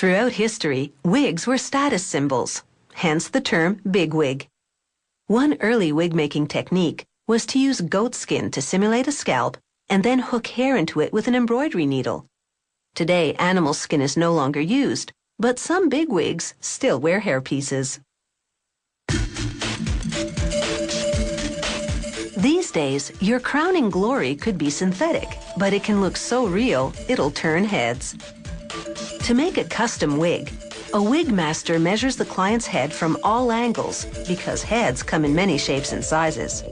Throughout history, wigs were status symbols, hence the term bigwig. One early wig-making technique was to use goat skin to simulate a scalp and then hook hair into it with an embroidery needle. Today, animal skin is no longer used, but some bigwigs still wear hairpieces. These days, your crowning glory could be synthetic, but it can look so real, it'll turn heads. To make a custom wig, a wig master measures the client's head from all angles because heads come in many shapes and sizes.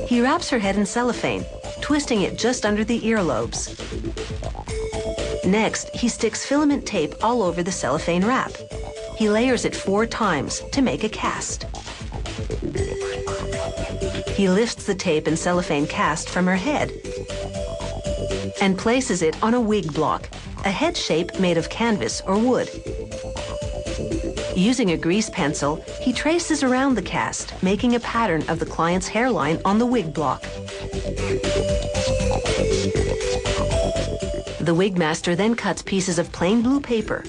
He wraps her head in cellophane, twisting it just under the earlobes. Next, he sticks filament tape all over the cellophane wrap. He layers it 4 times to make a cast. He lifts the tape and cellophane cast from her head and places it on a wig block, a head shape made of canvas or wood. Using a grease pencil, he traces around the cast, making a pattern of the client's hairline on the wig block. The wig master then cuts pieces of plain blue paper.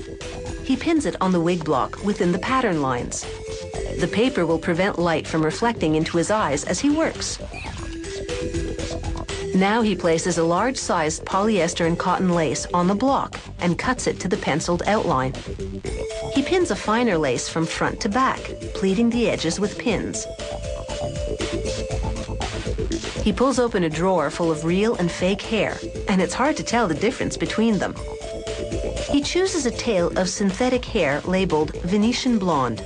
He pins it on the wig block within the pattern lines. The paper will prevent light from reflecting into his eyes as he works. Now he places a large-sized polyester and cotton lace on the block and cuts it to the penciled outline. He pins a finer lace from front to back, pleating the edges with pins. He pulls open a drawer full of real and fake hair, and it's hard to tell the difference between them. He chooses a tail of synthetic hair labeled Venetian blonde.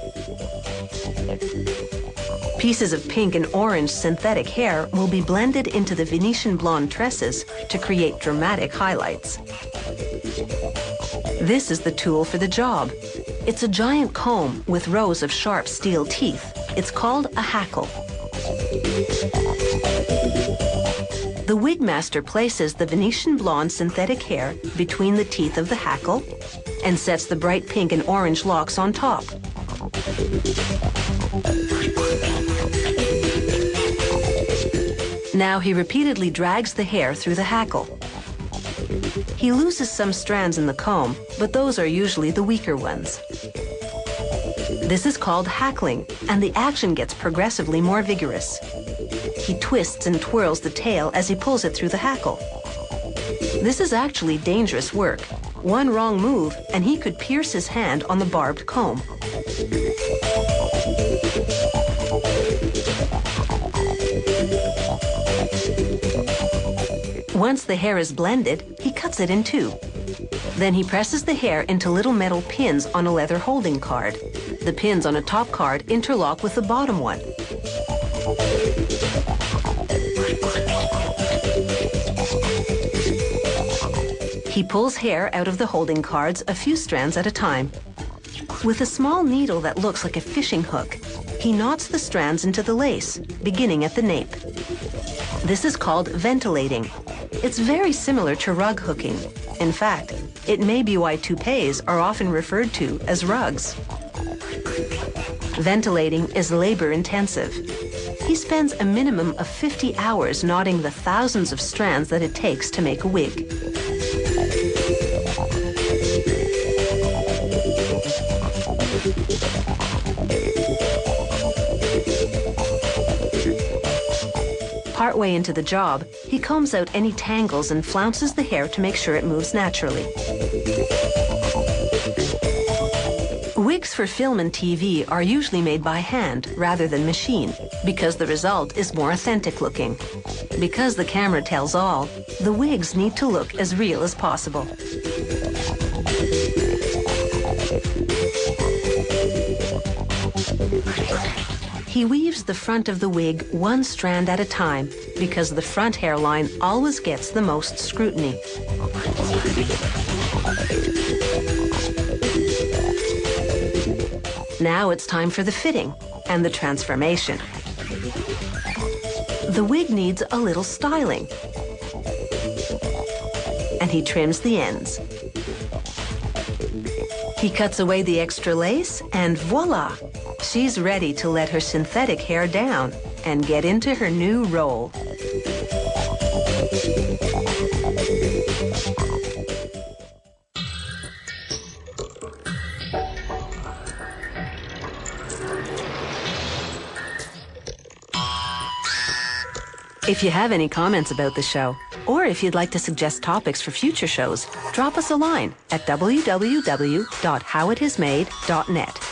Pieces of pink and orange synthetic hair will be blended into the Venetian blonde tresses to create dramatic highlights. This is the tool for the job. It's a giant comb with rows of sharp steel teeth. It's called a hackle. The wig master places the Venetian blonde synthetic hair between the teeth of the hackle and sets the bright pink and orange locks on top. Now he repeatedly drags the hair through the hackle. He loses some strands in the comb, but those are usually the weaker ones. This is called hackling, and the action gets progressively more vigorous. He twists and twirls the tail as he pulls it through the hackle. This is actually dangerous work. One wrong move, and he could pierce his hand on the barbed comb. Once the hair is blended, he cuts it in 2. Then he presses the hair into little metal pins on a leather holding card. The pins on a top card interlock with the bottom one. He pulls hair out of the holding cards a few strands at a time. With a small needle that looks like a fishing hook, he knots the strands into the lace, beginning at the nape. This is called ventilating. It's very similar to rug hooking. In fact, it may be why toupees are often referred to as rugs. Ventilating is labor-intensive. He spends a minimum of 50 hours knotting the thousands of strands that it takes to make a wig. Partway into the job, he combs out any tangles and flounces the hair to make sure it moves naturally. Wigs for film and TV are usually made by hand rather than machine because the result is more authentic looking. Because the camera tells all, the wigs need to look as real as possible. He weaves the front of the wig 1 strand at a time because the front hairline always gets the most scrutiny. Now it's time for the fitting and the transformation. The wig needs a little styling, and he trims the ends. He cuts away the extra lace, and voila! She's ready to let her synthetic hair down and get into her new role. If you have any comments about the show, or if you'd like to suggest topics for future shows, drop us a line at www.howitismade.net.